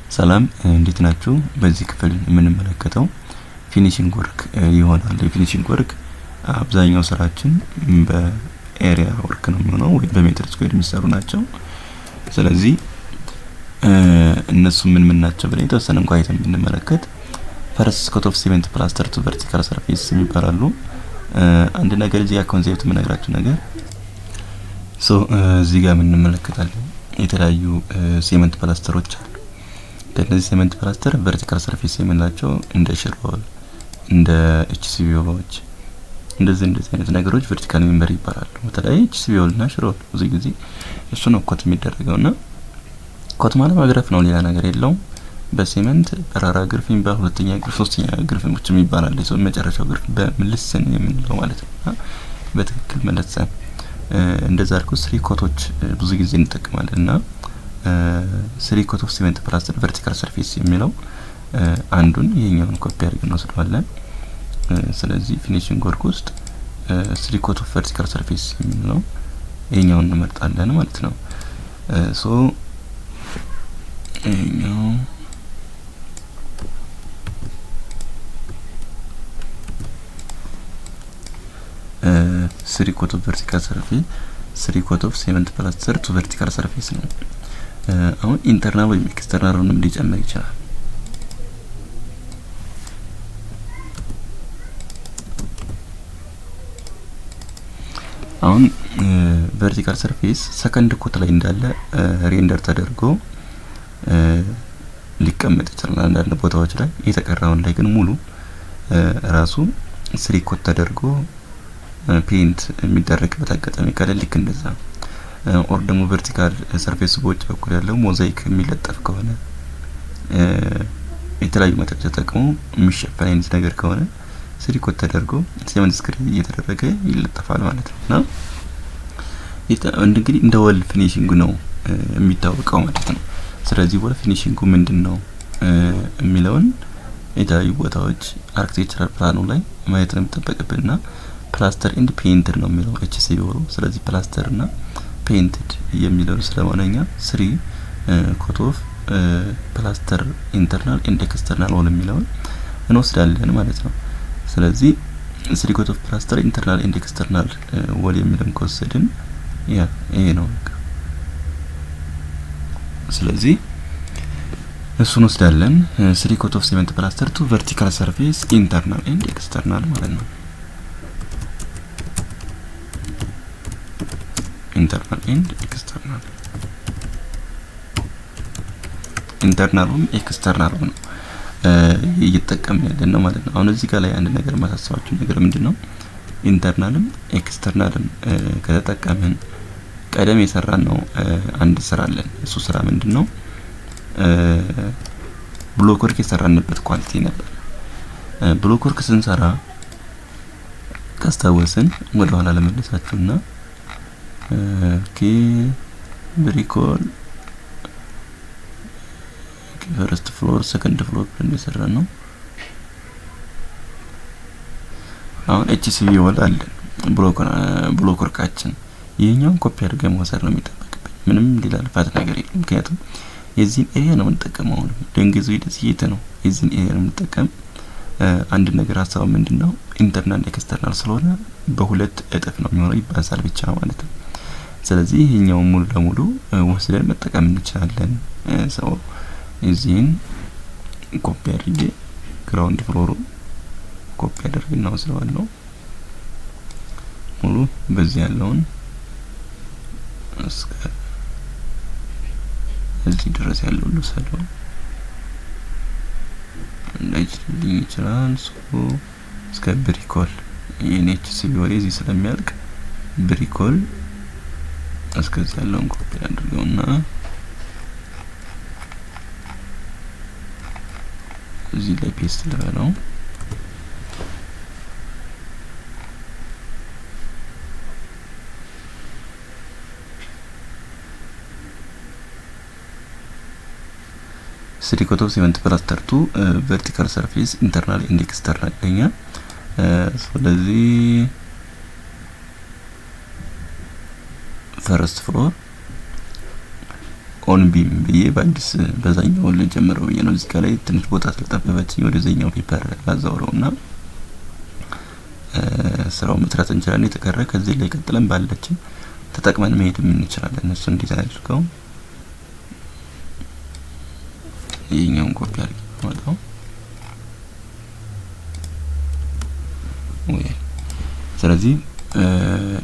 ሰላም እንዴት ናችሁ? በዚህ ክፍል የምንመለከተው ፊኒሺንግ ወርክ ይሆናል። የፊኒሺንግ ወርክ አብዛኛው ስራችን በኤሪያ ወርክ ነው የሚሆነው ወይ በሜትር ስኩዌር የሚሰሩ ናቸው። ስለዚህ እነሱ ምን ናቸው ብለን የተወሰነ እንኳን አይተን ብንመለከት ፈርስት ኮት ኦፍ ሲሜንት ፕላስተር ቱ ቨርቲካል ሰርፌስ የሚባላሉ። አንድ ነገር እዚህ ጋር ኮንሴፕት የምነግራችሁ ነገር እዚህ ጋር የምንመለከታለን የተለያዩ ሲሜንት ፕላስተሮች አሉ። ከነዚህ ሲሜንት ፕላስተር ቨርቲካል ሰርፌስ የምንላቸው እንደ ሽሮል እንደ ኤችሲቪዎች እንደዚህ አይነት ነገሮች ቨርቲካል ሜምበር ይባላሉ። በተለይ ኤችሲቪል እና ሽሮል ብዙ ጊዜ እሱ ነው ኮት የሚደረገውና ኮት ማለት መግረፍ ነው፣ ሌላ ነገር የለውም። በሲሜንት በራራ ግርፍ የሚባል ሁለተኛ ግርፍ ሶስተኛ ግርፍ የሚባል ሰው መጨረሻው ግርፍ በመልሰን የምንለው ማለት ነው። በትክክል መለሰን እንደዛ አድርጎ ስሪ ኮቶች ብዙ ጊዜ እንጠቀማለንና ስሪ ኮት ኦፍ ሲሜንት ፕላስተር ቨርቲካል ሰርፌስ የሚለው አንዱን ይሄኛውን ኮፒ አድርገን እንወስደዋለን። ስለዚህ ፊኒሺንግ ወርክ ውስጥ ስሪ ኮት ኦፍ ቨርቲካል ሰርፌስ የሚለው ይሄኛውን እንመርጣለን ማለት ነው። ይሄኛው ስሪ ኮት ኦፍ ቨርቲካል ሰርፌስ ስሪ ኮት ኦፍ ሲሜንት ፕላስተር ቱ ቨርቲካል ሰርፌስ ነው። አሁን ኢንተርናል ወይም ኤክስተርናልንም ሊጨምር ይችላል። አሁን ቨርቲካል ሰርፌስ ሰከንድ ኮት ላይ እንዳለ ሬንደር ተደርጎ ሊቀመጥ ይችላል አንዳንድ ቦታዎች ላይ። የተቀራውን ላይ ግን ሙሉ ራሱ ስሪ ኮት ተደርጎ ፔንት የሚደረግበት አጋጣሚ ካለ ልክ እንደዛ ኦር ደግሞ ቨርቲካል ሰርፌስ በውጭ በኩል ያለው ሞዛይክ የሚለጠፍ ከሆነ የተለያዩ መጠጥ ተጠቅሞ የሚሸፈን አይነት ነገር ከሆነ ስሪ ኮት ተደርጎ ሲሜንት ስክሪን እየተደረገ ይለጠፋል ማለት ነው። እና እንግዲህ እንደ ወል ፊኒሺንግ ነው የሚታወቀው ማለት ነው። ስለዚህ ወል ፊኒሺንጉ ምንድነው የሚለውን የተለያዩ ቦታዎች አርኪቴክቸራል ፕላኑ ላይ ማየት ነው የሚጠበቅብንና ፕላስተር ኤንድ ፔይንትድ ነው የሚለው ኤችሲቪ። ስለዚህ ፕላስተር እና ፔይንትድ የሚለው ስለሆነኛ ስሪ ኮት ኦፍ ፕላስተር ኢንተርናል ኤንድ ኤክስተርናል ኦል የሚለውን እንወስዳለን ማለት ነው። ስለዚህ ስሪ ኮት ኦፍ ፕላስተር ኢንተርናል ኤንድ ኤክስተርናል ኦል የሚለውን ከወሰድን ይሄ ነው። ስለዚህ እሱን ወስዳለን ስሪ ኮት ኦፍ ሲሜንት ፕላስተር ቱ ቨርቲካል ሰርፌስ ኢንተርናል ኤንድ ኤክስተርናል ማለት ነው። ኢንተርናል ኤንድ ኤክስተርናል ኢንተርናሉም ኤክስተርናሉም ነው እየተጠቀምን ያለን ነው ማለት ነው። አሁን እዚህ ጋር ላይ አንድ ነገር ማሳሰባችሁ ነገር ምንድነው ኢንተርናልም ኤክስተርናልም ከተጠቀምን ቀደም የሰራን ነው አንድ ስራ አለን። እሱ ስራ ምንድነው ብሎክ ወርክ የሰራንበት ኳሊቲ ነበር። ብሎክ ወርክ ስንሰራ ካስታወስን ወደ ኋላ ለመለሳችሁና ብሪኮል ፈርስት ፍሎር ሰከንድ ፍሎር እንደሰራን ነው። አሁን ኤችሲቪ ወል አለ ብሎክ ወርካችን ይሄኛውን ኮፒ አድርገን መውሰድ ነው የሚጠበቅብን። ምንም ሌላ ልፋት ነገር የለም። ምክንያቱም የዚህን ኤሪያ ነው የምንጠቀመው። አሁን ደንገዙ ይደስይተ ነው የዚህን ኤሪያ ነው የምንጠቀም። አንድ ነገር ሀሳቡ ምንድነው ኢንተርናል ኤክስተርናል ስለሆነ በሁለት እጥፍ ነው የሚሆነው ይባዛል ብቻ ማለት ነው። ስለዚህ ይሄኛው ሙሉ ለሙሉ ወስደን መጠቀም እንችላለን። እዚህን ኮፒ አድርጌ ግራውንድ ፍሎሩ ኮፒ አድርገና ወስደዋለሁ። ሙሉ በዚህ ያለውን እስከ እዚህ ድረስ ያለው ልውሰደው እንዳይችልኝ ይችላል። እስከ ብሪኮል የኤችሲቪ ወሬ እዚህ ስለሚያልቅ ብሪኮል እስከዚህ ያለውን ኮፒ አድርገውና እዚህ ላይ ፔስት ልበለው። ስሪ ኮት ኦፍ ሲሜንት ፕላስተር ቱ ቨርቲካል ሰርፌስ ኢንተርናል ኤንድ ኤክስተርናል ለኛ። ስለዚህ ፈርስት ፍሎር ኦን ቢም ብዬ በአዲስ በዛኛው ልጀምረው ብዬ ነው። እዚህ ጋር ላይ ትንሽ ቦታ ስለጠበበችኝ ወደዛኛው ፔፐር ላዛውረውና ስራው መስራት እንችላለን። የተቀረ ከዚህ ላይ ቀጥለን ባለችን ተጠቅመን መሄድ እንችላለን። እሱ እንዴት አድርገው ይሄኛውን ኮፒ አድርጌ ማውጣው ወይ ስለዚህ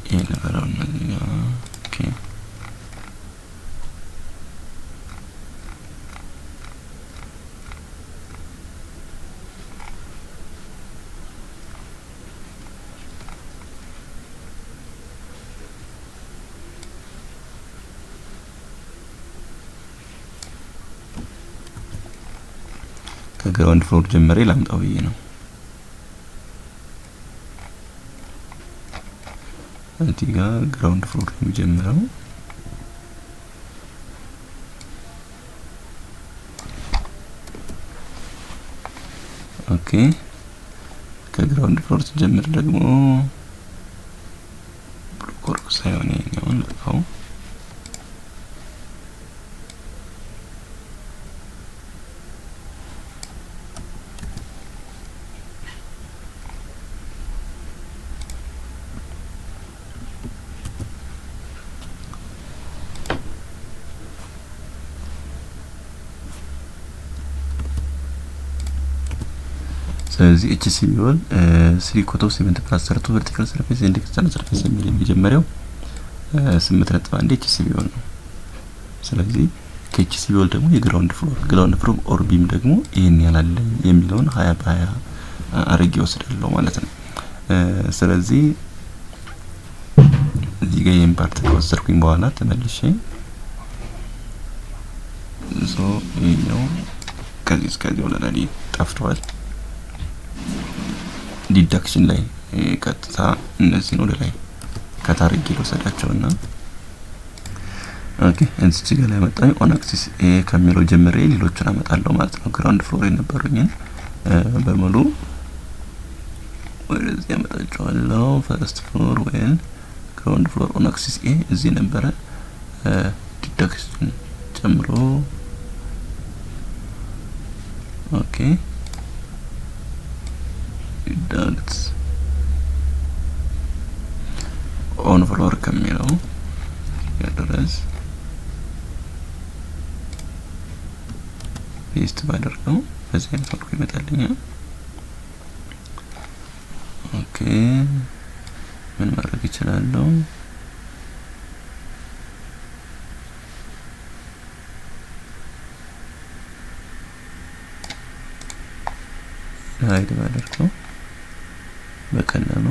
ይሄ ነበረው ነው። ኦኬ ከግራውንድ ፍሎር ጀምሬ ላምጣው ብዬ ነው። እዚህ ጋር ግራውንድ ፍሎር ነው የሚጀምረው። ኦኬ ከግራውንድ ፍሎር ጀምር ደግሞ ብሎክ ሳይሆን ይሄኛውን ልፈው ስለዚህ HCB ቢሆን 3 ኮት ኦፍ ሲሜንት ፕላስ 32 ቨርቲካል ሰርፌስ ኤንድ ኤክስተርናል ሰርፌስ የሚል የሚጀምረው 8.1 HCB ቢሆን ነው። ስለዚህ ከHCB ቢሆን ደግሞ የግራውንድ ፍሎር ኦር ቢም ደግሞ ይሄን ያላለ የሚለውን 20 በ20 አርጌ ወስዳለሁ ማለት ነው። ስለዚህ እዚህ ጋር ይሄን ፓርት ከወሰድኩኝ በኋላ ተመልሼ ይሄኛው ከዚህ እስከዚህ ወለላሊ ጠፍቷል። ዲዳክሽን ላይ ቀጥታ እነዚህ ነው ላይ ከታርጌ ልወሰዳቸውና ኦኬ እዚህ ጋር ላይ መጣኝ ኦን አክሲስ ከሚለው ጀምሬ ሌሎችን አመጣለሁ ማለት ነው። ግራውንድ ፍሎር የነበሩኝን በሙሉ ወደዚህ አመጣቸዋለሁ። ፈርስት ፍሎር ወይን ግራውንድ ፍሎር ኦን አክሲስ እዚህ ነበረ። ዲዳክሽን ጨምሮ ኦኬ ዳክት ኦን ፍሎር ከሚለው ያደረስ ፔስት ባደርገው በዚህ አይነት መልኩ ይመጣልኛል። ኦኬ ምን ማድረግ ይችላልው? ሃይድ ባደርገው በቀላሉ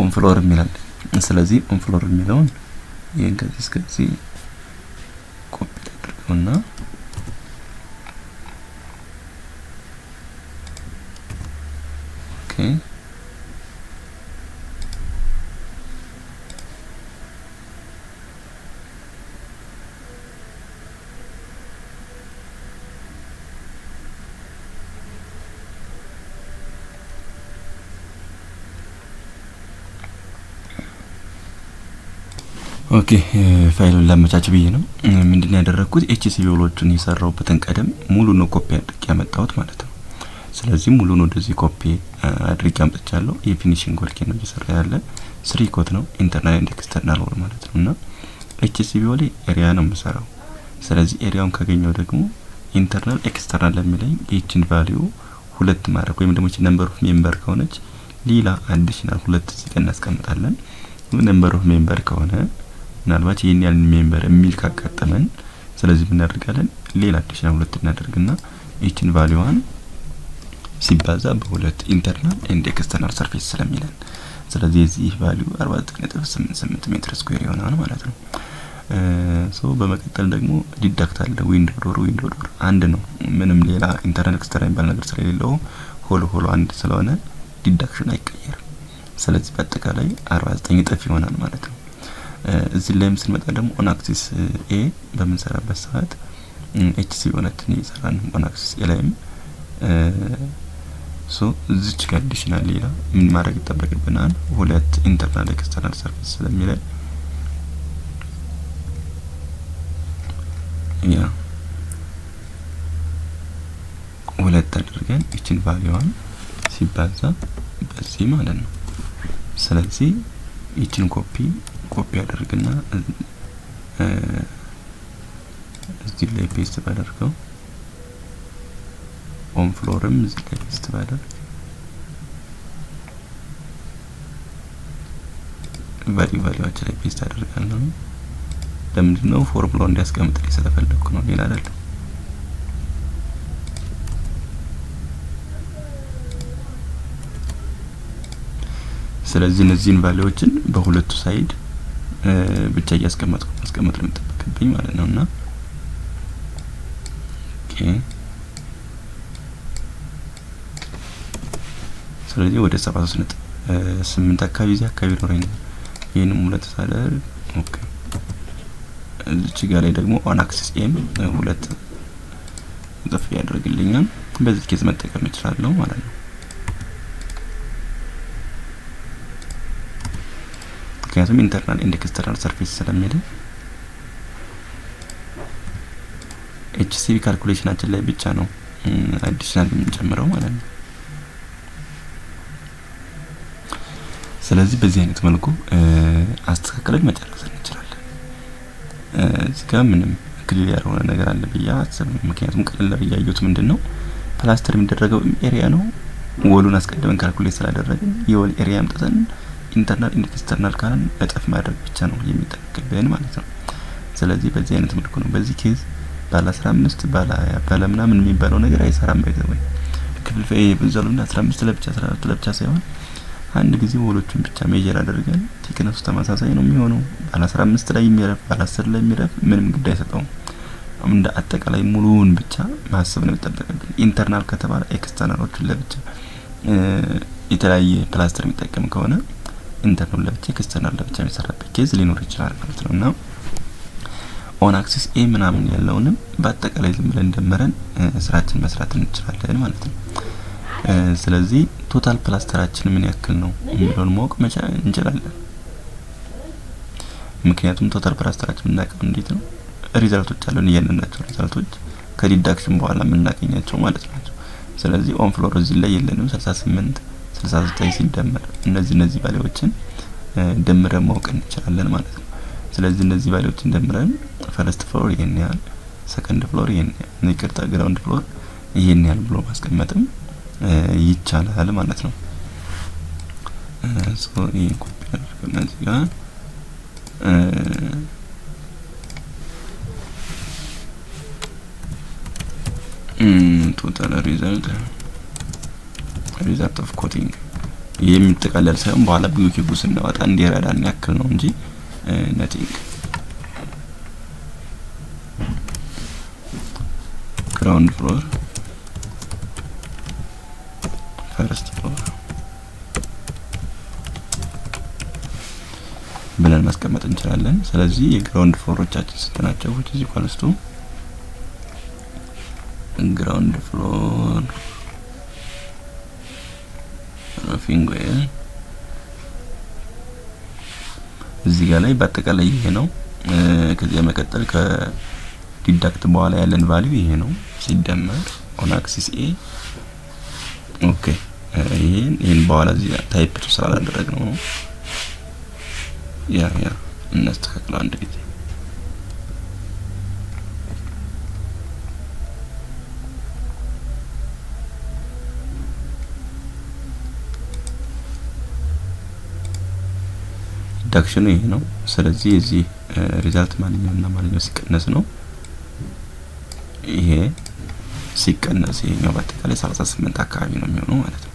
ኦን ፍሎር የሚላል። ስለዚህ ኦን ፍሎር የሚለውን ይሄን ከዚህ እስከዚህ ኮፒ አድርገውና ኦኬ ኦኬ ፋይሉን ላመቻች ብዬ ነው ምንድነው ያደረኩት HCB ቢሎቹን የሰራውበትን ቀደም ሙሉ ነው ኮፒ አድርጌ ያመጣሁት ማለት ነው። ስለዚህ ሙሉ ነው እንደዚህ ኮፒ አድርጌ አምጥቻለሁ። የፊኒሺንግ ወርክ ነው እየሰራ ያለ 3 ኮት ነው ኢንተርናል ኤንድ ኤክስተርናል ወር ማለት ነውና HCB ቢሎ ኤሪያ ነው የምሰራው። ስለዚህ ኤሪያውን ካገኘው ደግሞ ኢንተርናል ኤክስተርናል ለሚለኝ ኤችን ቫልዩ 2 ማድረግ ወይም ደግሞ እቺ ነምበር ኦፍ ሜምበር ከሆነች ሌላ አዲሽናል 2 እዚህ ጋር እናስቀምጣለን። ነምበር ኦፍ ሜምበር ከሆነ ምናልባት ይሄን ያህል ሜምበር የሚል ካጋጠመን ስለዚህ ምን እናደርጋለን? ሌላ አዲሽናል 2 እናደርግና ኤችን ቫልዩዋን ሲባዛ በ2 ኢንተርናል ኤንድ ኤክስተርናል ሰርፌስ ስለሚለን ስለዚህ እዚህ ቫልዩ 49.88 ሜትር ስኩዌር ይሆናል ማለት ነው። በመቀጠል ደግሞ ዲዳክት አለ። ዊንዶ ዶር አንድ ነው። ምንም ሌላ ኢንተርናል ኤክስተርናል ባል ነገር ስለሌለው ሆሎ አንድ ስለሆነ ዲዳክሽን አይቀየርም። ስለዚህ በአጠቃላይ 49 እጥፍ ይሆናል ማለት ነው። እዚህ ላይም ስንመጣ ደግሞ ኦን አክሲስ ኤ በምንሰራበት ሰዓት HCB ሆነትን ይሰራን ኦን አክሲስ ኤ ላይም እዚች ጋር አዲሽናል ሌላ ምን ማድረግ ይጠበቅብናል? 2 ኢንተርናል ኤክስተርናል ሰርፌስ ስለሚለን ያ ሁለት አድርገን እቺን ቫልዩዋን ሲባዛ በዚህ ማለት ነው። ስለዚህ እቺን ኮፒ አድርግና እዚህ ላይ ፔስት ባደርገው ኦን ፍሎርም እዚህ ላይ ፔስት ባደርግ ቫልዩዋችን ላይ ፔስት አደርጋለሁ። ለምንድነው ፎርሙላው እንዲያስቀምጥልኝ ስለፈለኩ ነው፣ ሌላ አይደለም። ስለዚህ እነዚህን ቫልዩዎችን በሁለቱ ሳይድ ብቻ እያስቀመጥኩ ማስቀመጥ ነው የሚጠበቅብኝ ማለት ነውና ኦኬ። ስለዚህ ወደ 73.8 አካባቢ እዚህ አካባቢ ኖረኝ ነው። ይሄንም ሁለት ሳደርግ ኦኬ። እዚህ ጋር ላይ ደግሞ ኦን አክሲስ ኤም ሁለት ጽፍ ያደርግልኛል። በዚህ ኬዝ መጠቀም እችላለሁ ማለት ነው። ምክንያቱም ኢንተርናል ኤንድ ኤክስተርናል ሰርፌስ ስለሚል ኤችሲቪ ካልኩሌሽናችን ላይ ብቻ ነው አዲሽናል የምንጨምረው ማለት ነው። ስለዚህ በዚህ አይነት መልኩ አስተካክለን መጨረስ እንችላለን። እዚህ ጋር ምንም ክሊር ያልሆነ ነገር አለ ብዬ አስብ። ምክንያቱም ቀለል ያያዩት ምንድነው ፕላስተር የሚደረገው ኤሪያ ነው። ወሉን አስቀድመን ካልኩሌት ስላደረግን የወል ኤሪያ አምጥተን ኢንተርናል ኤንድ ኤክስተርናል ካለን እጥፍ ማድረግ ብቻ ነው የሚጠበቅብን ማለት ነው። ስለዚህ በዚህ አይነት መልኩ ነው። በዚህ ኬዝ ባለ 15 ባለ ምናምን የሚባለው ነገር አይሰራም። ባይዘው ክፍልፋይ ብንዘሉና 15 ለብቻ 14 ለብቻ ሳይሆን አንድ ጊዜ ወሎቹን ብቻ ሜጀር አድርገን ቲክነሱ ተመሳሳይ ነው የሚሆነው። ባለ 15 ላይ የሚረፍ ባለ 10 ላይ የሚረፍ ምንም ጉዳይ አይሰጠውም። እንደ አጠቃላይ ሙሉውን ብቻ ማሰብ ነው የሚጠበቅብን። ኢንተርናል ከተባለ ኤክስተርናሎቹን ለብቻ የተለያየ ፕላስተር የሚጠቀም ከሆነ ኢንተርናል ለብቻ ኤክስተርናል ለብቻ የሚሰራበት ኬዝ ሊኖር ይችላል ማለት ነውና ኦን አክሲስ ኤ ምናምን ያለውንም በአጠቃላይ ዝም ብለን ደምረን ስራችን መስራት እንችላለን ማለት ነው። ስለዚህ ቶታል ፕላስተራችን ምን ያክል ነው የሚለውን ማወቅ እንችላለን። ምክንያቱም ቶታል ፕላስተራችን የምናውቀው እንዴት ነው? ሪዛልቶች አሉን፣ እያንዳንዳቸው ሪዛልቶች ከዲዳክሽን በኋላ የምናገኛቸው ማለት ናቸው። ስለዚህ ኦን ፍሎር እዚህ ላይ የለንም 68 69 ሲደመር እነዚህ ቫልዩዎችን ደምረን ማወቅ እንችላለን ማለት ነው። ስለዚህ እነዚህ ቫልዩዎችን ደምረን ፈርስት ፍሎር ይሄን ያህል፣ ሰከንድ ፍሎር ይሄን ያህል፣ ይቅርታ ግራውንድ ፍሎር ይሄን ያህል ብሎ ማስቀመጥም ይቻላል ማለት ነው። ሶ ይሄን ኮፒ አድርገን እዚህ ጋር ቶታል ሪዛልት ኦፍ ኮቲንግ የሚጠቃለል ሳይሆን በኋላ ቢዩኪቡ ስናወጣ እንዲረዳን ያክል ነው እንጂ ነቲንግ ግራውንድ ፍሎር ፈርስት ፍሎር ብለን ማስቀመጥ እንችላለን። ስለዚህ የግራውንድ ፍሎሮቻችን ስትናቸው which is equals to ግራውንድ ፍሎር ሮፊንግ ዌል እዚህ ጋር ላይ በአጠቃላይ ይሄ ነው። ከዚያ መቀጠል ከዲዳክት በኋላ ያለን ቫልዩ ይሄ ነው ሲደመር ኦን አክሲስ ኤ ኦኬ። ይሄን በኋላ እዚህ ታይፕ ቱ ስላላደረግነው ነው። ያ እናስተካክለው አንድ ጊዜ ዲዳክሽኑ ይሄ ነው። ስለዚህ እዚህ ሪዛልት ማንኛውና ማንኛው ሲቀነስ ነው። ይሄ ሲቀነስ ይሄኛው በአጠቃላይ 38 አካባቢ ነው የሚሆነው ማለት ነው።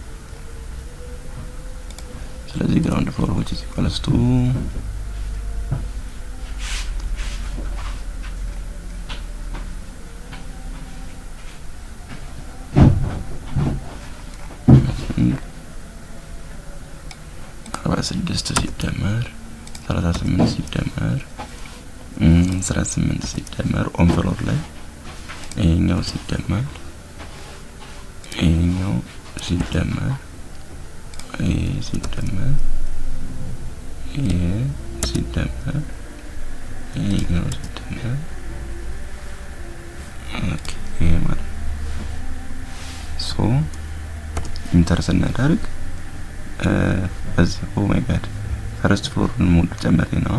ስለዚህ ግራውንድ ፍሎር which is equals to ስድስት ሲደመር 38 ሲደመር 18 ሲደመር ኦን ፍሎር ላይ ይሄኛው ሲደመር ይሄኛው ሲደመር ይሄ ሲደመር ይሄ ሲደመር ይሄኛው ሲደመር ኢንተር ስናደርግ በዚህ ኦ ማይ ጋድ ፈርስት ፍሎርን ሙሉ ጨመሬ ነው።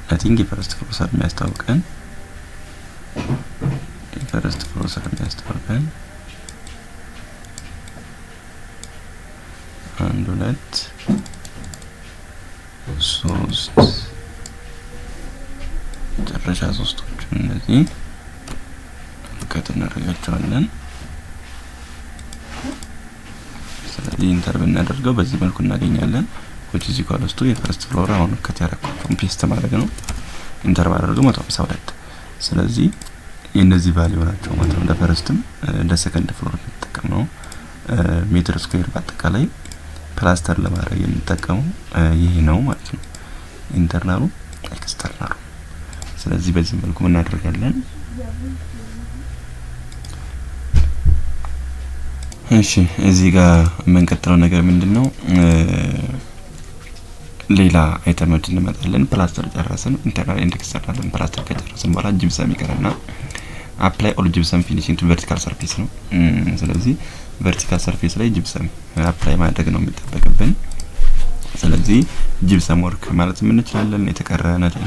አይ የፈርስት ፍሎር ሰር የሚያስታውቀን የፈርስት ፍሎር ሰር የሚያስታውቀን 1 2 3 ጨረሻ ሶስቶቹ እነዚህ ልቀት እናደርጋቸዋለን። ስለዚህ ኢንተር ብናደርገው በዚህ መልኩ እናገኛለን። which is equal to የፈርስት ፍሎር አሁን ከት ያደረኩት ፔስት ማድረግ ነው። ኢንተር ባደርገው 152። ስለዚህ የነዚህ ቫልዩ ናቸው ማለት ነው። ለፈርስትም ለሰከንድ ፍሎር የምንጠቀመው ሜትር ስኩዌር በአጠቃላይ ፕላስተር ለማድረግ የምንጠቀመው ይሄ ነው ማለት ነው። ኢንተርናሉ ኤክስተርናሉ። ስለዚህ በዚህ መልኩ እናደርጋለን። እሺ እዚህ ጋር የምንቀጥለው ነገር ምንድነው? ሌላ አይተሞች እንመጣለን። ፕላስተር ጨረስን። ኢንተርናል ኤንድ ኤክስተርናል ፕላስተር ከጨረስን በኋላ ጂፕሰም ይቀርና አፕላይ ኦል ጂፕሰም ፊኒሺንግ ቱ ቨርቲካል ሰርፌስ ነው። ስለዚህ ቨርቲካል ሰርፌስ ላይ ጂፕሰም አፕላይ ማድረግ ነው የሚጠበቅብን። ስለዚህ ጂፕሰም ወርክ ማለት ምን እንችላለን? የተቀረ ነገር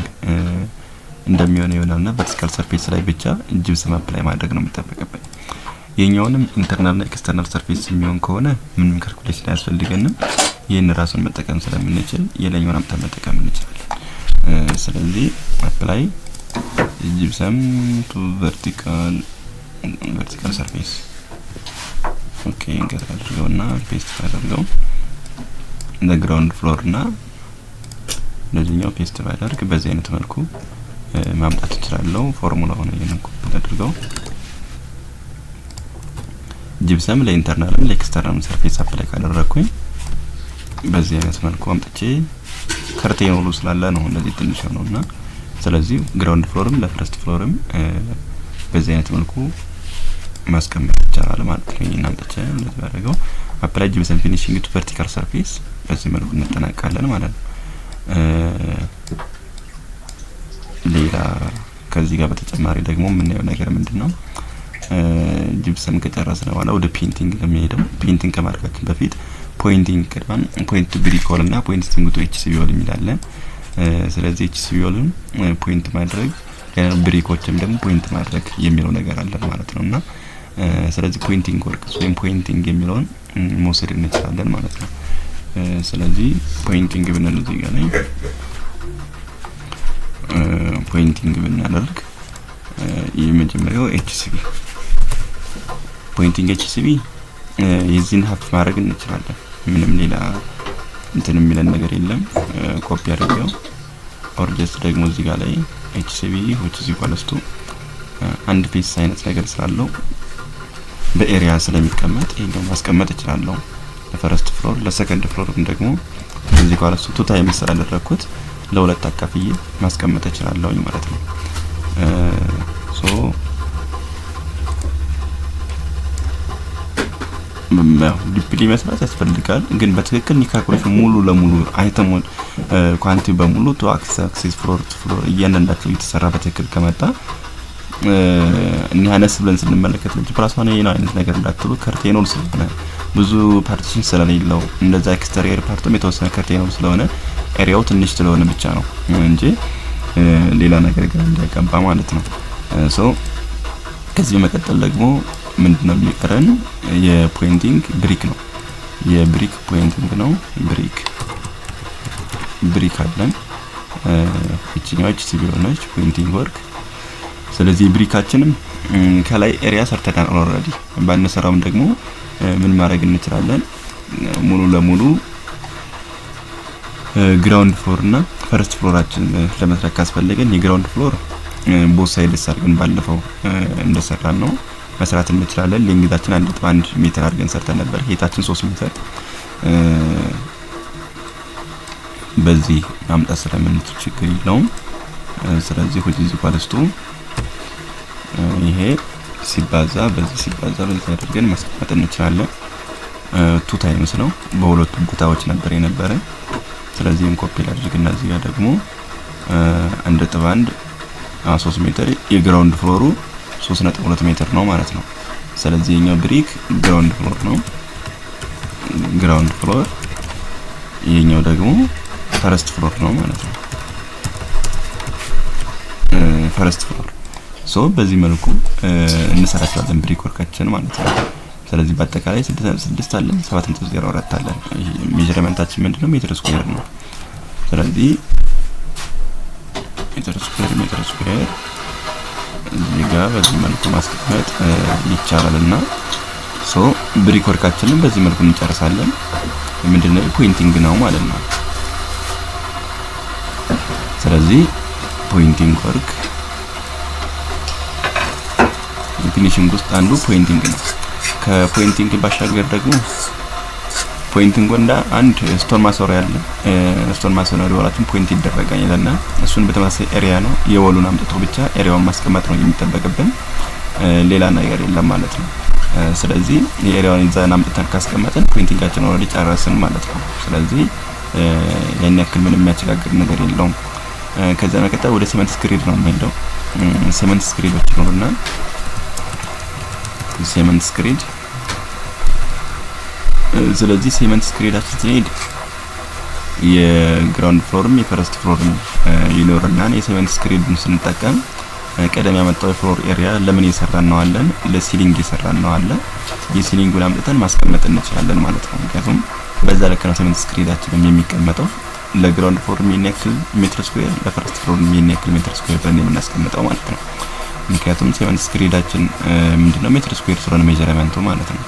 እንደሚሆነው ይሆናልና ቨርቲካል ሰርፌስ ላይ ብቻ ጂፕሰም አፕላይ ማድረግ ነው የሚጠበቅብን። የኛውንም ኢንተርናል እና ኤክስተርናል ሰርፌስ የሚሆን ከሆነ ምንም ካልኩሌሽን አያስፈልገንም። ይሄን ራሱን መጠቀም ስለምንችል የላይኛውን አምጣ መጠቀም እንችላለን። ስለዚህ አፕላይ ጂፕሰም ቱ ቨርቲካል ሰርፌስ ኦኬ እንገት አድርገውና ፔስት አድርገው ለግራውንድ ፍሎር እና ለዚህኛው ፔስት ባደርግ በዚህ አይነት መልኩ ማምጣት እንችላለን። ፎርሙላውን ይሄንን ኮፒ አድርገው ጂፕሰም ለኢንተርናል እና ለኤክስተርናል ሰርፌስ አፕላይ ካደረኩኝ በዚህ አይነት መልኩ አምጥቼ ከርቴን ሁሉ ስላለ ነው እንደዚህ ትንሽ ነውና ስለዚህ ግራውንድ ፍሎርም ለፈርስት ፍሎርም በዚህ አይነት መልኩ ማስቀመጥ ይቻላል ማለት ነው። ይሄን አምጥቼ እንደዚህ ባደርገው አፕላይ ጂፕሰም ፊኒሺንግ ቱ ቨርቲካል ሰርፌስ በዚህ መልኩ እንጠናቀቃለን ማለት ነው። ሌላ ከዚህ ጋር በተጨማሪ ደግሞ የምናየው ነገር ምንድነው? ጂፕሰም ከጨረስን በኋላ ወደ ፔይንቲንግ ለሚሄደው ፔይንቲንግ ከማድረጋችን በፊት ፖይንቲንግ ቀድመን ፖይንት ቱ ብሪኮል እና ፖይንቲንግ ቱ ኤችሲቪ የሚላለን። ስለዚህ ኤችሲቪውን ፖይንት ማድረግ ብሪኮችም ደግሞ ፖይንት ማድረግ የሚለው ነገር አለ ማለት ነውና ስለዚህ ፖይንቲንግ ወርክስ ወይም ፖይንቲንግ የሚለውን መውሰድ እንችላለን ማለት ነው። ስለዚህ ፖይንቲንግ ብንል እዚህ ጋር ላይ ፖይንቲንግ ብናደርግ የመጀመሪያው ኤችሲቪ ፖይንቲንግ ኤችሲቪ የዚህን ሀፍ ማድረግ እንችላለን። ምንም ሌላ እንትን የሚለን ነገር የለም። ኮፒ አድርገው ኦር ጀስት ደግሞ እዚህ ጋር ላይ ኤችሲቪ which is equal to አንድ ፌስ አይነት ነገር ስላለው በኤሪያ ስለሚቀመጥ ይሄን ማስቀመጥ እችላለሁ። ለፈርስት ፍሎር ለሰከንድ ፍሎርም ደግሞ እዚህ ጋር እሱ ቱ ታይምስ ስላደረኩት ለሁለት አካፍዬ ማስቀመጥ እችላለሁ ማለት ነው። ሶ ዲፕሊ መስራት ያስፈልጋል። ግን በትክክል ኒካልኩሌሽን ሙሉ ለሙሉ አይተሙን ኳንቲ በሙሉ ቱ አክሰስ ፍሎር ቱ ፍሎር እያንዳንዳቸው እየተሰራ በትክክል ከመጣ እኛ አነስ ብለን ስንመለከት ለጂ ፕላስ ዋን ይሄን አይነት ነገር እንዳትሉ ከርቴኖል ስለሆነ ብዙ ፓርቲሽን ስለሌለው እንደዛ ኤክስተሪየር ፓርትም የተወሰነ ከርቴኖል ስለሆነ ኤሪያው ትንሽ ስለሆነ ብቻ ነው እንጂ ሌላ ነገር ግን እንዳይቀባ ማለት ነው። ሶ ከዚህ መቀጠል ደግሞ ምንድነው የሚቀረን? የፖይንቲንግ ብሪክ ነው። የብሪክ ፖይንቲንግ ነው። ብሪክ አለን እቺኛው ኤችሲቪ ሆነች ፖይንቲንግ ወርክ። ስለዚህ ብሪካችንም ከላይ ኤሪያ ሰርተናል ኦልሬዲ። ባነሰራውም ደግሞ ምን ማድረግ እንችላለን? ሙሉ ለሙሉ ግራውንድ ፍሎር እና ፈርስት ፍሎራችን ለመስራት ካስፈለገን የግራውንድ ፍሎር ቦት ሳይድስ አድርገን ባለፈው እንደሰራን ነው መስራት እንችላለን። ሌንግዛችን 1.1 ሜትር አድርገን ሰርተን ነበር። ሄታችን 3 ሜትር በዚህ ማምጣት ስለምንችል ችግር የለውም። ስለዚህ ሁሉ ዚቋልስቱ ይሄ ሲባዛ በዚህ አድርገን ማስቀመጥ እንችላለን። ቱ ታይምስ ነው በሁለቱም ቦታዎች ነበር የነበረ። ስለዚህ ኮፒ አድርገን እዚህ ጋር ደግሞ 1.1 3 ሜትር የግራውንድ ፍሎሩ 3.2 ሜትር ነው ማለት ነው። ስለዚህ የኛው ብሪክ ግራውንድ ፍሎር ነው። ግራውንድ ፍሎር የኛው ደግሞ ፈርስት ፍሎር ነው ማለት ነው። ፈርስት ፍሎር በዚህ መልኩ እንሰራቸዋለን ብሪክ ወርካችን ማለት ነው። ስለዚህ በአጠቃላይ 6 አለን 7.04 አለን። ይሄ ሜዠርመንታችን ምንድነው? ሜትር ስኩዌር ነው። ስለዚህ ሜትር ስኩዌር እዚህ ጋር በዚህ መልኩ ማስቀመጥ ይቻላልና ብሪክ ወርካችንን በዚህ መልኩ እንጨርሳለን። ምንድነው? ፖይንቲንግ ነው ማለት ነው። ስለዚህ ፖይንቲንግ ወርክ ፊኒሺንግ ውስጥ አንዱ ፖይንቲንግ ነው። ከፖይንቲንግ ባሻገር ደግሞ ፖይንቲንግ ወንዳ አንድ ስቶን ማሰሪያ አለ። ስቶን ማሰሪያ ወላችን ፖይንት ይደረጋልና እሱን በተመሳሳይ ኤሪያ ነው የወሉን አምጥቶ ብቻ ኤሪያውን ማስቀመጥ ነው የሚጠበቅብን፣ ሌላ ነገር የለም ማለት ነው። ስለዚህ የኤሪያውን ይዛን አምጥተን ካስቀመጥን ፖይንቲንጋችን ኦልሬዲ ጨረስን ማለት ነው። ስለዚህ ያን ያክል ምንም የሚያቸጋግር ነገር የለውም። ከዛ መቀጠል ወደ ሴመንት ስክሪድ ነው የምንሄደው። ሴመንት ስክሪዶች ይኖሩና ሴመንት ስክሪድ ስለዚህ ሴመንት ስክሪዳችን ሲሄድ የግራውንድ ፍሎርም የፈርስት ፍሎርም ይኖርና የሴመንት ስክሪድን ስንጠቀም ቀደም ያመጣው የፍሎር ኤሪያ ለምን እየሰራን ነው አለን፣ ለሲሊንግ እየሰራን ነው አለ። የሲሊንጉን አምጥተን ማስቀመጥ እንችላለን ማለት ነው። ምክንያቱም በዛ ልክ ነው ሴመንት ስክሪዳችን የሚቀመጠው። ለግራውንድ ፍሎር ምን ያክል ሜትር ስኩዌር፣ ለፈርስት ፍሎር ምን ያክል ሜትር ስኩዌር ብለን የምናስቀምጠው ማለት ነው። ምክንያቱም ሴመንት ስክሪዳችን ምንድነው? ሜትር ስኩዌር ስለሆነ ሜዠርመንቱ ማለት ነው።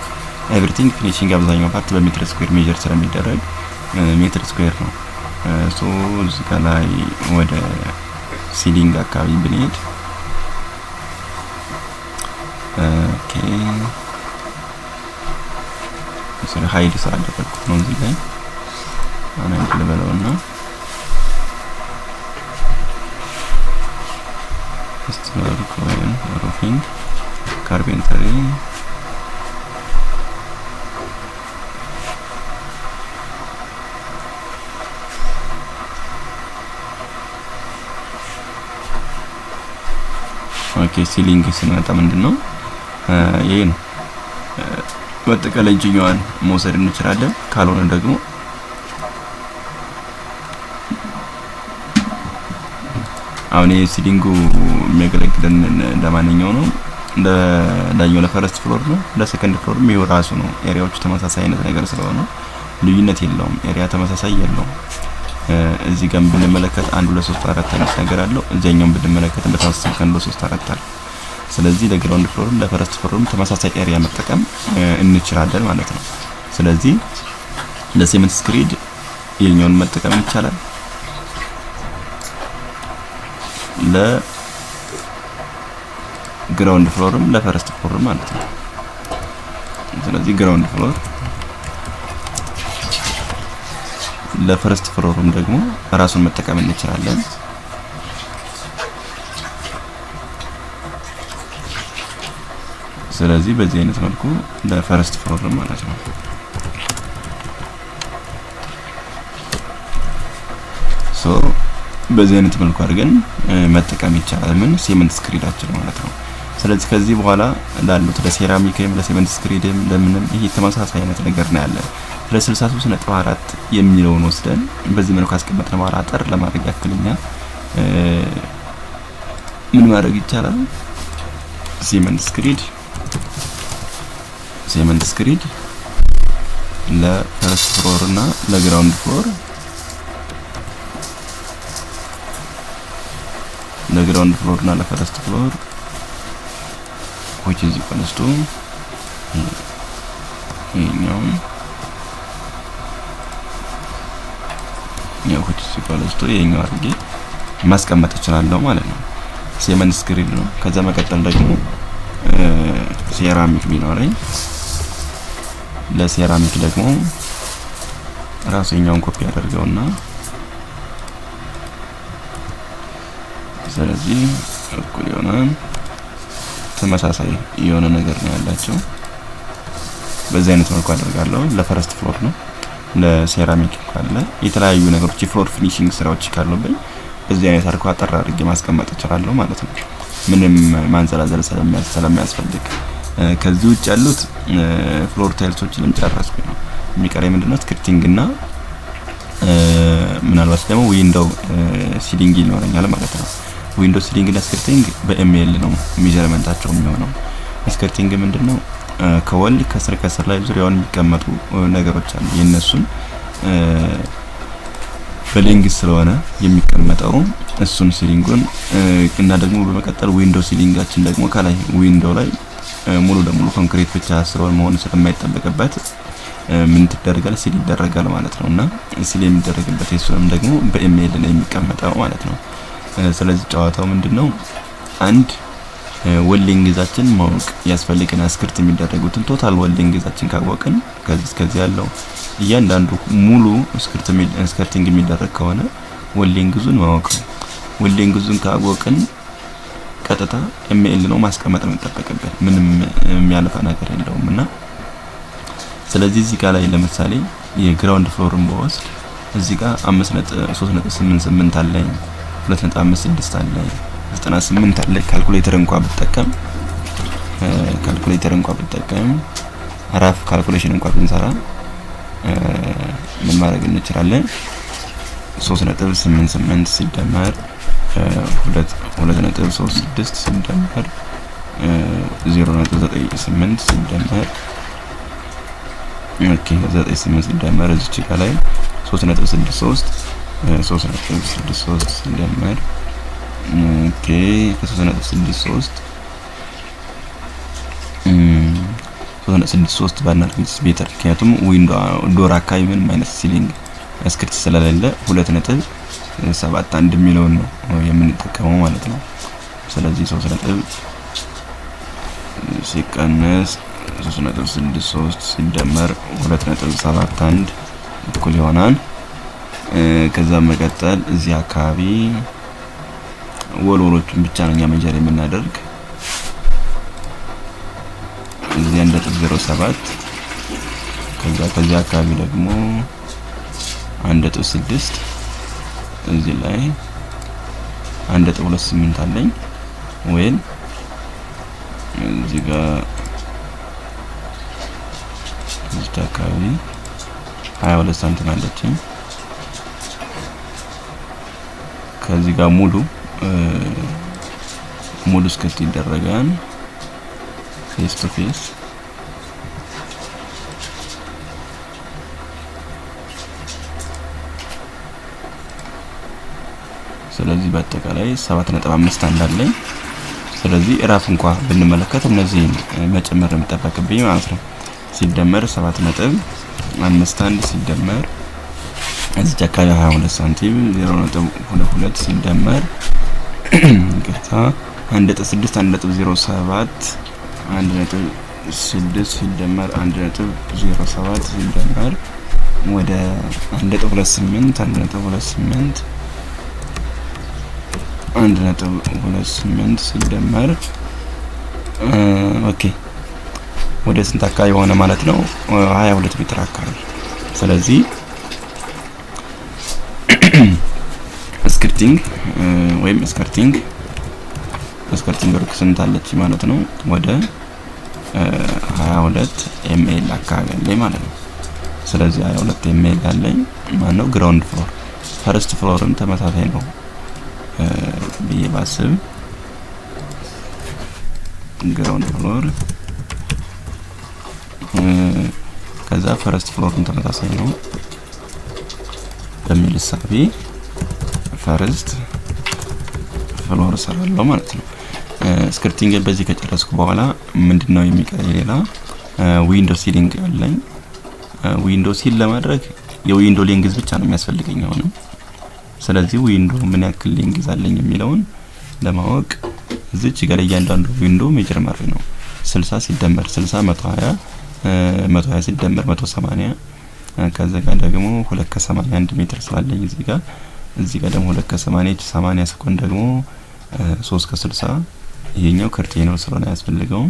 ኤቭሪቲንግ ፊኒሺንግ አብዛኛው ፓርት በሜትር ስኩዌር ሜዠር ስለሚደረግ ሜትር ስኩዌር ነው። እዚህ ጋር ላይ ወደ ሲሊንግ አካባቢ ብንሄድ ኦኬ ሀይድ ስላደረኩት ነው እዚህ ላይ አንድ ልበለውና ስቶሪኮን ሩፊንግ ካርፔንተሪ ኦኬ ሲሊንግ ስንመጣ ምንድነው ይሄ ነው። በአጠቃላይ እጅኛዋን መውሰድ እንችላለን። ካልሆነ ደግሞ አሁን የሲሊንጉ የሚያገለግለን እንደማንኛው ነው። ለዳኛው ለፈርስት ፍሎር ነው፣ ለሰከንድ ፍሎር ነው ራሱ ነው። ኤሪያዎቹ ተመሳሳይ አይነት ነገር ስለሆነ ልዩነት የለውም። ኤሪያ ተመሳሳይ የለውም። እዚህ ጋር ብንመለከት 1 2 3 4 አይነት ነገር አለው። እዚያኛውን ብንመለከት በተመሳሳይ 1 2 3 4 አለ። ስለዚህ ለግራውንድ ፍሎርም ለፈርስት ፍሎርም ተመሳሳይ ኤሪያ መጠቀም እንችላለን ማለት ነው። ስለዚህ ለሴመንት ስክሪድ የኛውን መጠቀም ይቻላል፣ ለግራውንድ ፍሎርም ለፈርስት ፍሎርም ማለት ነው። ስለዚህ ግራውንድ ፍሎር ለፈርስት ፍሎርም ደግሞ ራሱን መጠቀም እንችላለን። ስለዚህ በዚህ አይነት መልኩ ለፈርስት ፍሎርም ማለት ነው። በዚህ አይነት መልኩ አድርገን መጠቀም ይቻላል ምን ሴመንት ስክሪዳችን ማለት ነው። ስለዚህ ከዚህ በኋላ ላሉት ለሴራሚክም ለሴመንት ስክሪድም ለምንም ይሄ ተመሳሳይ አይነት ነገር ነው ያለ። ለ63.4 የሚለውን ወስደን በዚህ መልኩ አስቀምጠን በኋላ አጠር ለማድረግ ያክልኛ ምን ማድረግ ይቻላል? ሴመንት ስክሪድ ለፈርስት ፍሎር እና ለግራውንድ ፍሎር እና ለፈርስት ፍሎር which is equals to which is equals to የኛው አድርጌ ማስቀመጥ እችላለሁ ማለት ነው። ሴመንት ስክሪድ ነው። ከዛ መቀጠል ደግሞ ሴራሚክ ቢኖረኝ ለሴራሚክ ደግሞ ራሱኛውን ኮፒ አደርገውና ስለዚህ እኩል የሆነ ተመሳሳይ የሆነ ነገር ነው ያላቸው። በዚህ አይነት መልኩ አደርጋለሁ። ለፈርስት ፍሎር ነው። ለሴራሚክ ካለ የተለያዩ ነገሮች የፍሎር ፊኒሺንግ ስራዎች ካሉብኝ በዚህ አይነት አድርጎ አጠር አድርጌ ማስቀመጥ እችላለሁ ማለት ነው። ምንም ማንዘላዘል ስለሚያስፈልግ ከዚህ ውጭ ያሉት ፍሎር ታይልሶችን ጨረስኩኝ። የሚቀረኝ ምንድነው ስክሪፕቲንግ እና ምናልባት ደግሞ ዊንዶው ሲሊንግ ይኖረኛል ማለት ነው። ዊንዶው ሲሊንግ እና ስክሪፕቲንግ በኤምኤል ነው ሜዠርመንታቸው የሚሆነው። ስክሪፕቲንግ ምንድነው ከወል ከስር ላይ ዙሪያውን የሚቀመጡ ነገሮች አሉ። የነሱን በሌንግዝ ስለሆነ የሚቀመጠው እሱን ሲሊንጉን እና ደግሞ በመቀጠል ዊንዶው ሲሊንጋችን ደግሞ ከላይ ዊንዶው ላይ ሙሉ ለሙሉ ኮንክሪት ብቻ ስለሆነ መሆን ስለማይጠበቅበት ምን ትደረጋል ሲል ይደረጋል ማለት ነውና ሲል የሚደረግበት የሱንም ደግሞ በኤምኤል ላይ የሚቀመጠው ማለት ነው። ስለዚህ ጨዋታው ምንድነው አንድ ወሊንግዛችን ማወቅ ያስፈልገናል። ስክሪፕት የሚደረጉትን ቶታል ወሊንግዛችን ካወቅን ከዚህ እስከዚህ ያለው እያንዳንዱ ሙሉ ስክሪፕቲንግ የሚደረግ ከሆነ ወሊንግዙን ማወቅ ነው። ወሊንግዙን ካወቅን ቀጥታ ኤምኤል ነው ማስቀመጥ ነው የሚጠበቅበት። ምንም የሚያልፋ ነገር የለውምና ስለዚህ እዚህ ጋር ላይ ለምሳሌ የግራውንድ ፍሎርን በወስድ እዚህ ጋር 3.88 አለኝ 2.56 አለኝ 98 አለኝ። ካልኩሌተር እንኳን ብጠቀም አራፍ ካልኩሌሽን እንኳን ብንሰራ ምን ማድረግ እንችላለን? 3.88 ሲደመር 2.36 ሲደመር 0.98 ሲደመር 98 ሲደመር እዚህ ጋር ላይ 3.63 ሲደመር ከ3.63 3.63 ባናደርግ ቤተር። ምክንያቱም ዶር አካባቢ ምንም አይነት ሲሊንግ ስክሪፕት ስለሌለ 2.71 የሚለውን ነው የምንጠቀመው ማለት ነው። ስለዚህ 3 ሲቀነስ 3.63 ሲደመር 2.71 እኩል ይሆናል። ከዛ መቀጠል እዚህ አካባቢ ወሎሎቹን ብቻ ነው ሜጀር የምናደርግ። እዚህ 1.07 ከዛ አካባቢ ደግሞ 1.6 እዚህ ላይ 1.28 አለኝ ወይም እዚህ ጋር እዚህ አካባቢ 22 ሳንቲም አለችኝ። ከዚህ ጋር ሙሉ ስክሪፕት ይደረጋል ፌስ ቱ ፌስ። ስለዚህ በአጠቃላይ 7.5 አለኝ። ስለዚህ ራፍ እንኳን ብንመለከት እነዚህን መጨመር የሚጠበቅብኝ ማለት ነው። ሲደመር 7.51 ሲደመር እዚህ አካባቢ 22 ሳንቲም 0.22 ሲደመር ገታ 1.6 1.07 1.6 ሲደመር 1.07 ሲደመር ወደ 1.28 1.28 ሲደመር ኦኬ ወደ ስንት አካባቢ ሆነ ማለት ነው? 22 ሜትር አካባቢ። ስለዚህ ስክሪፕቲንግ ወይም ስክሪፕቲንግ ርክ ስንት አለች ማለት ነው? ወደ 22 ኤምኤል አካባቢ አለኝ ማለት ነው። ስለዚህ 22 ኤምኤል አለኝ ማለት ነው። ግራውንድ ፍሎር ፈርስት ፍሎርም ተመሳሳይ ነው ብዬ ባስብ ግራውንድ ፍሎር ከዛ ፈርስት ፍሎርም ተመሳሳይ ነው በሚል ሐሳቤ ፈርስት ፍሎር ሰራለሁ ማለት ነው። ስክሪፕቲንግ በዚህ ከጨረስኩ በኋላ ምንድነው የሚቀረኝ? ሌላ ዊንዶ ሲሊንግ አለኝ። ዊንዶ ሲል ለማድረግ የዊንዶ ሌንግዝ ብቻ ነው የሚያስፈልገኝ አሁን። ስለዚህ ዊንዶ ምን ያክል ሌንግዝ አለኝ የሚለውን ለማወቅ እዚች ጋር እያንዳንዱ ዊንዶ ሜጀር ማድረግ ነው። 60 ሲደመር 60 120 ሲደመር 180 ከዛ ጋር ደግሞ 2 ከ81 ሜትር ስላለኝ እዚህ ጋር ደግሞ 2 ከ80 80 ሰኮንድ ደግሞ 3 ከ60 ይሄኛው ከርቴን ነው ስለሆነ ያስፈልገው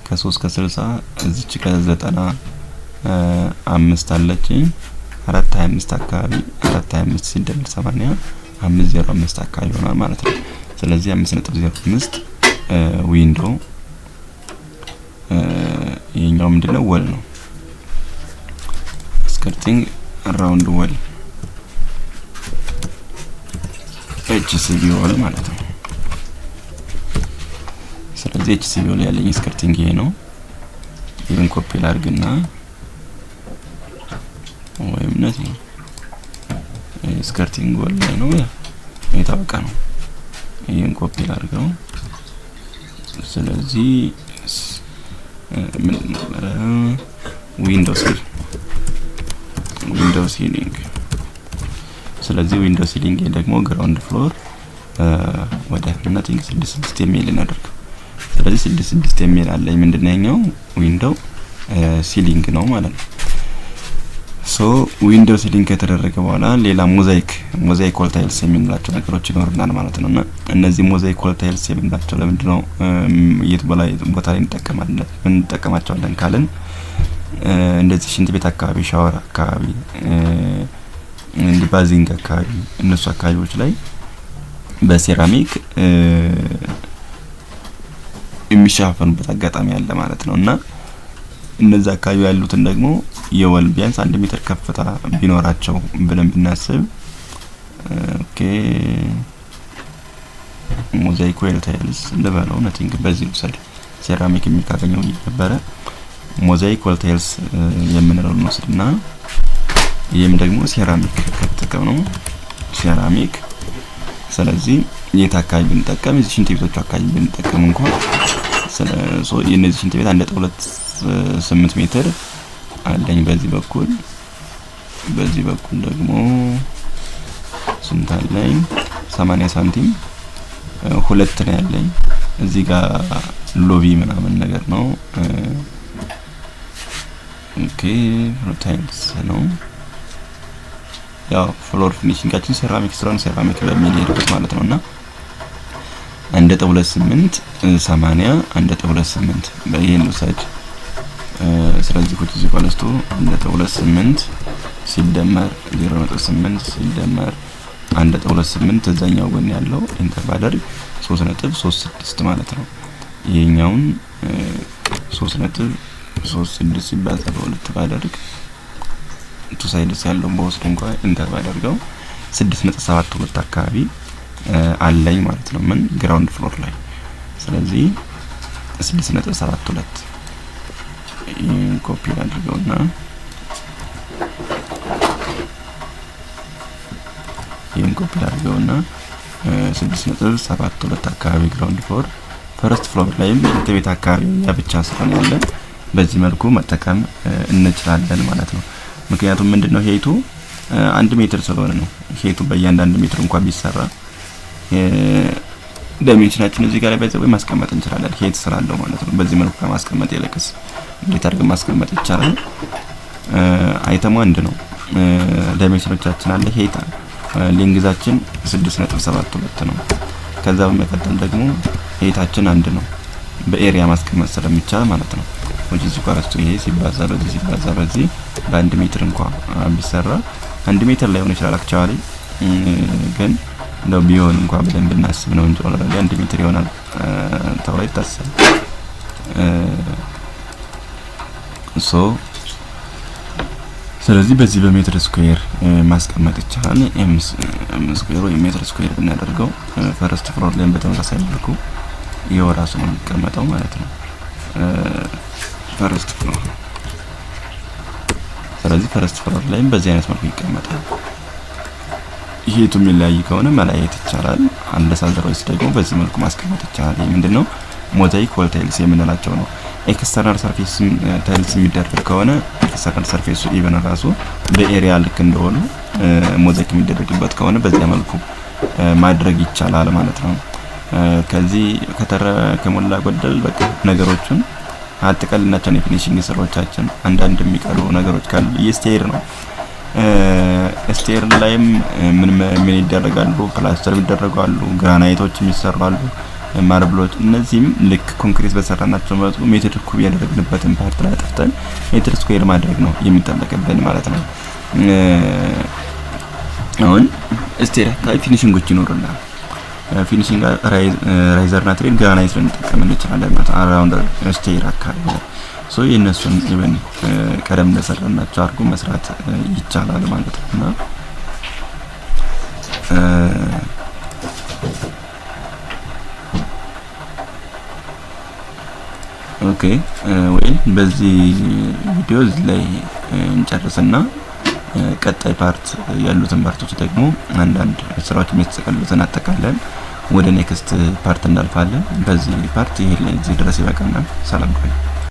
ከ3 ከ60 እዚች ጋር 95 አለችኝ 425 አካባቢ 425 ሲደመር 80 505 አካባቢ ይሆናል ማለት ነው። ስለዚህ 5.05 ዊንዶ ይሄኛው ምንድነው ወል ነው skirting around wall HCB wall ማለት ነው። ስለዚህ HCB wall ያለኝ skirting ይሄ ነው። ይሄን ኮፒ ላድርግና ወይም ነዚህ skirting wall ላይ ነው የታወቀ ነው። ይሄን ኮፒ ላድርገው። ስለዚህ ዊንዶው ሲሊንግ ስለዚህ ዊንዶው ሲሊንግ ደግሞ ግራውንድ ፍሎር ወደ ነቲንግ 66 የሚል እናደርገው። ስለዚህ 66 የሚል አለኝ ምንድነው ዊንዶው ሲሊንግ ነው ማለት ነው። ሶ ዊንዶው ሲሊንግ ከተደረገ በኋላ ሌላ ሞዛይክ ወል ታይልስ የሚላቸው ነገሮች ይኖርናል ማለት ነውና እነዚህ ሞዛይክ ወል ታይልስ የሚላቸው ለምንድነው የት በላይ ቦታ ላይ እንጠቀማቸዋለን ካልን እንደዚህ ሽንት ቤት አካባቢ ሻወር አካባቢ እንዲ ባዚንግ አካባቢ እነሱ አካባቢዎች ላይ በሴራሚክ የሚሻፈኑበት አጋጣሚ አለ ማለት ነውና እነዛ አካባቢ ያሉትን ደግሞ የወል ቢያንስ 1 ሜትር ከፍታ ቢኖራቸው ብለን ብናስብ ኦኬ ሞዛይክ ወል ታይልስ ለባለው ነቲንግ በዚህ ውሰድ ሴራሚክ የሚካገኘው ይነበረ ሞዛይክ ወል ታይልስ የምንለው ነው። ይሄም ደግሞ ሴራሚክ ከተጠቀም ነው ሴራሚክ። ስለዚህ የት አካባቢ ብንጠቀም እዚህ ሽንት ቤቶች አካባቢ ብንጠቀም እንኳን የነዚህ ሽንት ቤት 1.28 ሜትር አለኝ በዚህ በኩል ደግሞ ስንት አለኝ 80 ሳንቲም ሁለት ነው ያለኝ። እዚህ ጋር ሎቢ ምናምን ነገር ነው ኦኬ ታይልስ ነው ያው ፍሎር ፊኒሺንጋችን ሴራሚክ ስለሆነ ሴራሚክ በሚል ይሄድበት ማለት ነውና 1.28 80 1.28 በይሄን ውሰድ። ስለዚህ ቁጭ እዚህ ባለስቶ 1.28 ሲደመር 0.8 ሲደመር 1.28 እዛኛው ጎን ያለው ኢንተር ባደርግ 3.36 ማለት ነው። ይሄኛውን 3.36 ሲባዛ በሁለት ባደርግ ቱ ሳይድስ ያለው በውስጥ እንኳን ኢንተር ባደርገው 6.72 አካባቢ አለኝ ማለት ነው ምን ግራውንድ ፍሎር ላይ። ስለዚህ 6.72 ኮፒ አድርገውና ይሄን ኮፒ አድርገውና 6.72 አካባቢ ግራውንድ ፍሎር ፈርስት ፍሎር ላይም ቤት አካባቢ ያብቻ ስለሆነ ያለ በዚህ መልኩ መጠቀም እንችላለን ማለት ነው። ምክንያቱም ምንድነው ሄቱ 1 ሜትር ስለሆነ ነው። ሄቱ በእያንዳንዱ ሜትር እንኳን ቢሰራ ዳይሜንሽናችን እዚህ ጋር ላይ በዚህ ማስቀመጥ እንችላለን ሄት ስላለው ማለት ነው። በዚህ መልኩ ማስቀመጥ ይለክስ እንዴት አድርገን ማስቀመጥ ይቻላል? አይተሙ አንድ ነው ዳይሜንሽኖቻችን አለ ሄት ሌንግዛችን 6.72 ነው። ከዛ በመቀጠል ደግሞ ሄታችን አንድ ነው በኤሪያ ማስቀመጥ ስለሚቻል ማለት ነው። ወንጂ ዙካራስቱ ይሄ ሲባዛ በዚህ በ1 ሜትር እንኳን ቢሰራ 1 ሜትር ላይ ሆነ ይችላል አክቹአሊ ግን ነው ቢሆን እንኳን ብለን ብናስብ ነው እንጂ ኦልሬዲ 1 ሜትር ይሆናል ተብሎ ይታሰባል። ስለዚህ በዚህ በሜትር ስኩዌር ማስቀመጥ ይቻላል። ኤም ስኩዌር ወይ ሜትር ስኩዌር ብናደርገው ፈርስት ፍሎር ላይ በተመሳሳይ መልኩ የወራሱ ነው የሚቀመጠው ማለት ነው ፈርስት ፍሎር። ስለዚህ ፈርስት ፍሎር ላይ በዚህ አይነት መልኩ ይቀመጣል። ይሄቱ የሚለያይ ከሆነ መለያየት ይቻላል። አንደሳዘሮይስ ደግሞ በዚህ መልኩ ማስቀመጥ ይቻላል። ይሄ ምንድነው ሞዛይክ ወል ታይልስ የምንላቸው ነው። ኤክስተርናል ሰርፌስ ታይልስ የሚደረግ ከሆነ ኤክስተርናል ሰርፌሱ ኢቨን ራሱ በኤሪያ ልክ እንደሆነ ሞዛይክ የሚደረግበት ከሆነ በዚያ መልኩ ማድረግ ይቻላል ማለት ነው። ከዚህ ከሞላ ጎደል በቃ ነገሮችን አጠቃልናቸው የፊኒሺንግ ስራዎቻችን አንዳንድ የሚቀሩ ነገሮች ካሉ የስቴር ነው። ስቴር ላይም ምን ይደረጋሉ? ፕላስተር ይደረጋሉ፣ ግራናይቶች ይሰራሉ፣ ማርብሎች። እነዚህም ልክ ኮንክሪት በሰራናቸው መልኩ ሜትር ኩብ ያደረግንበትን ፓርት ላይ አጥፍተን ሜትር ስኩዌር ማድረግ ነው የሚጠበቅብን ማለት ነው። አሁን ስቴር አካባቢ ፊኒሺንጎች ይኖርናል። ፊኒሺንግ ራይዘር እና ትሬድ ግራናይት ልንጠቀም እንችላለን ማለት አራውንድ ስቴር አካባቢ ላይ ሶ የነሱን ኢቨን ቀደም እንደሰራናቸው አድርጎ መስራት ይቻላል ማለት ነውና ኦኬ ወይ በዚህ ቪዲዮ ላይ እንጨርስና ቀጣይ ፓርት ያሉትን ፓርቶች ደግሞ አንዳንድ ስራዎች የሚያስቀሉትን አጠቃለን ወደ ኔክስት ፓርት እናልፋለን። በዚህ ፓርት ይሄ እዚህ ድረስ ይበቃናል። ሰላም ቆዩ።